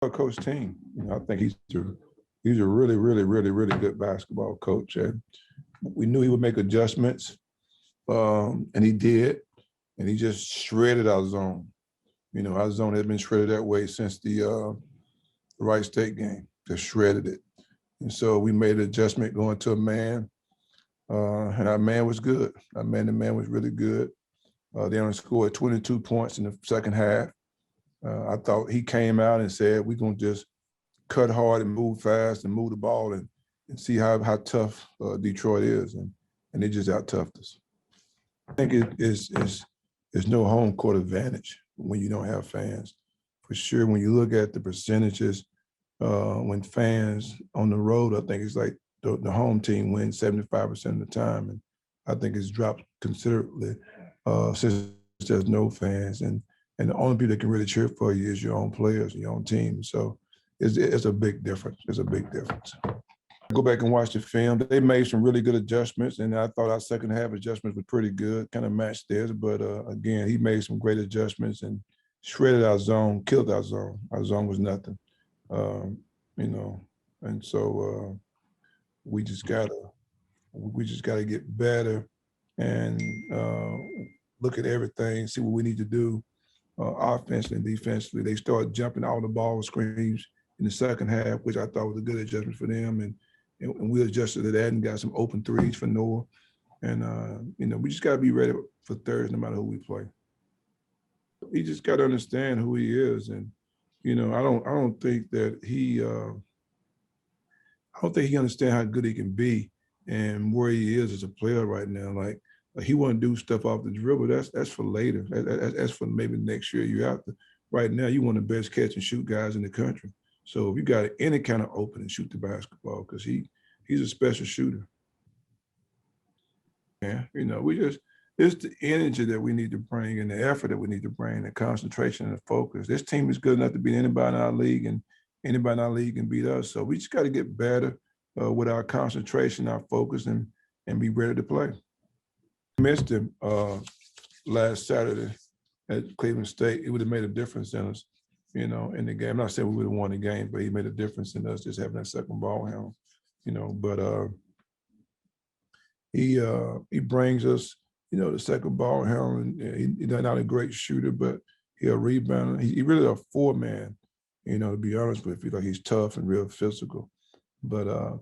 Coach team. I think he's a really, really, really, really good basketball coach. And we knew he would make adjustments, and he did. And he just shredded our zone. Our zone had been shredded that way since the Wright State game. Just shredded it. And so we made an adjustment going to a man, and our man was good. The man was really good. They only scored 22 points in the second half. I thought he came out and said, we're going to just cut hard and move fast and move the ball and see how tough Detroit is. And they just out-toughed us. I think it's no home court advantage when you don't have fans. For sure, when you look at the percentages, when fans on the road, I think it's like the home team wins 75% of the time. And I think it's dropped considerably since there's no fans. And the only people that can really cheer for you is your own players and your own team. So it's a big difference. It's a big difference. Go back and watch the film. They made some really good adjustments, and I thought our second half adjustments were pretty good, kind of matched theirs. But again, he made some great adjustments and shredded our zone, killed our zone. Our zone was nothing, and so we just gotta get better and look at everything, see what we need to do offensively and defensively. They started jumping all the ball screens in the second half, which I thought was a good adjustment for them, and we adjusted to that and got some open threes for Noah. And we just got to be ready for Thursday, no matter who we play. He just got to understand who he is, and I don't think that he understands how good he can be and where he is as a player right now. Like he want to do stuff off the dribble. That's for later. That's for maybe next year. You have to. Right now, you want the best catch and shoot guys in the country. So if you got any kind of opening, shoot the basketball because he's a special shooter. Yeah, it's the energy that we need to bring and the effort that we need to bring, the concentration and the focus. This team is good enough to beat anybody in our league, and anybody in our league can beat us. So we just got to get better with our concentration, our focus, and be ready to play. Missed him last Saturday at Cleveland State. It would have made a difference in us. In the game. I'm not saying we would have won the game, but he made a difference in us just having that second ball handle, but he brings us, the second ball handle, and he's not a great shooter, but he'll rebound. He really a four-man, to be honest with you. Like he's tough and real physical, but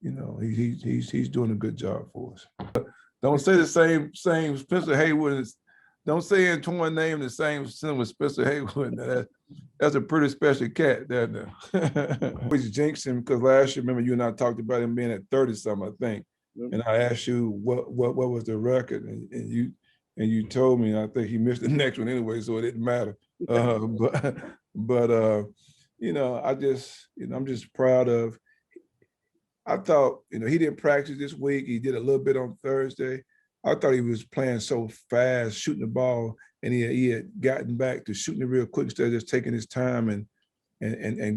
he's doing a good job for us. Don't say the same Spencer Haywood is. Don't say Antoine name the same sin with Spencer Haywood. That's a pretty special cat. We jinxed him because last year, remember you and I talked about him being at 30-something, I think. Mm-hmm. And I asked you what was the record, and you told me. And I think he missed the next one anyway, so it didn't matter. But I'm just proud of. I thought he didn't practice this week. He did a little bit on Thursday. I thought he was playing so fast, shooting the ball, and he had gotten back to shooting it real quick instead of just taking his time and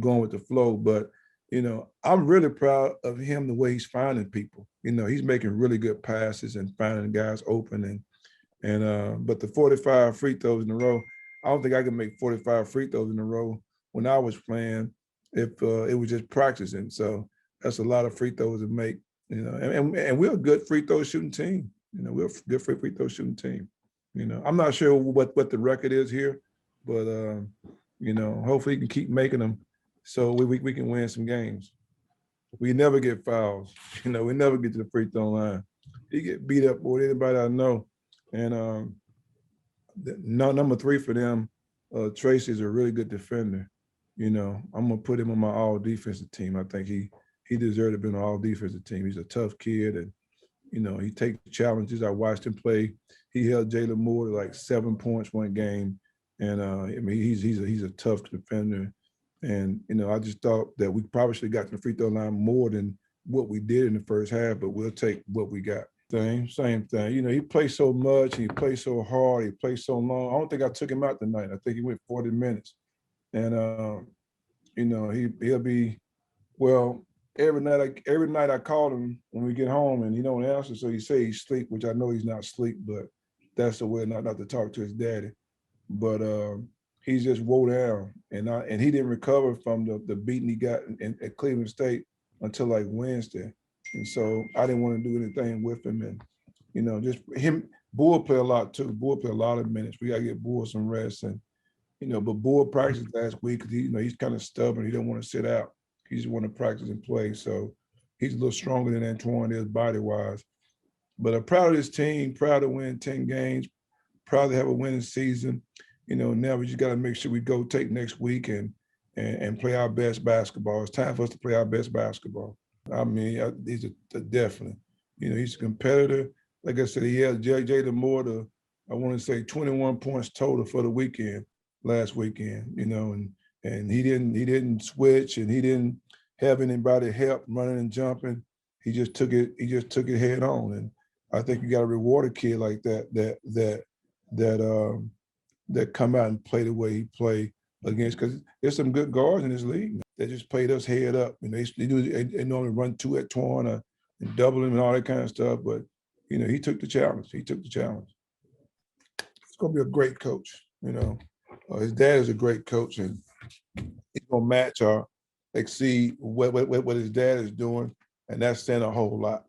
going with the flow. But, I'm really proud of him, the way he's finding people. He's making really good passes and finding guys open. But the 45 free throws in a row, I don't think I could make 45 free throws in a row when I was playing if it was just practicing. So that's a lot of free throws to make, and we're a good free throw shooting team. We're a good free throw shooting team. I'm not sure what the record is here, but hopefully he can keep making them so we can win some games. We never get fouls. We never get to the free throw line. He get beat up more than anybody I know. And number 3 for them, Tracy's a really good defender. I'm gonna put him on my all defensive team. I think he deserved to be on the all defensive team. He's a tough kid, and he takes challenges. I watched him play. He held Jalen Moore to like 7 points one game, and he's a tough defender. And I just thought that we probably should have got to the free throw line more than what we did in the first half, but we'll take what we got. Same thing. He plays so much, and he plays so hard, he plays so long. I don't think I took him out tonight. I think he went 40 minutes, and he'll be well. Every night I call him when we get home and he don't answer, so he say he's asleep, which I know he's not asleep, but that's the way not to talk to his daddy. But he's just wore down, and he didn't recover from the beating he got at Cleveland State until like Wednesday, and so I didn't want to do anything with him, and just him. Bull play a lot too. Bull play a lot of minutes. We gotta get Bull some rest, and but Bull practiced last week because he's kind of stubborn. He don't want to sit out. He just want to practice and play. So he's a little stronger than Antoine is body wise. But I'm proud of this team. Proud to win 10 games. Proud to have a winning season. Now we just got to make sure we go take next week and play our best basketball. It's time for us to play our best basketball. I mean, he's definitely. He's a competitor. Like I said, he had Jalen Moore I want to say 21 points total for the weekend, last weekend. And he didn't switch, and he didn't have anybody help running and jumping. He just took it head on. And I think you got to reward a kid like that come out and play the way he played against, because there's some good guards in this league that just played us head up. They normally run two at Twan and double him and all that kind of stuff, but he took the challenge. It's gonna be a great coach. His dad is a great coach, and he's gonna match or exceed what his dad is doing, and that's saying a whole lot.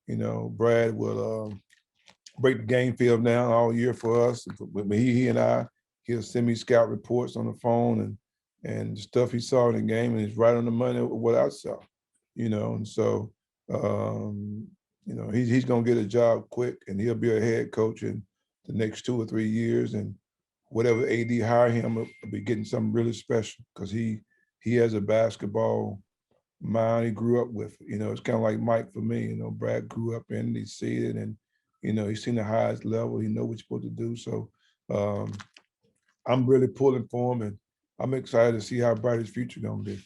Brad will break the game film down all year for us. But he and he'll send me scout reports on the phone and the stuff he saw in the game, and it's right on the money with what I saw. And so he's gonna get a job quick, and he'll be a head coach in the next 2 or 3 years, and whatever AD hire him will be getting something really special, because he has a basketball mind he grew up with. It's kind of like Mike for me. Brad grew up in, he's seen it, and he's seen the highest level. He knows what he's supposed to do. So I'm really pulling for him, and I'm excited to see how bright his future gonna be.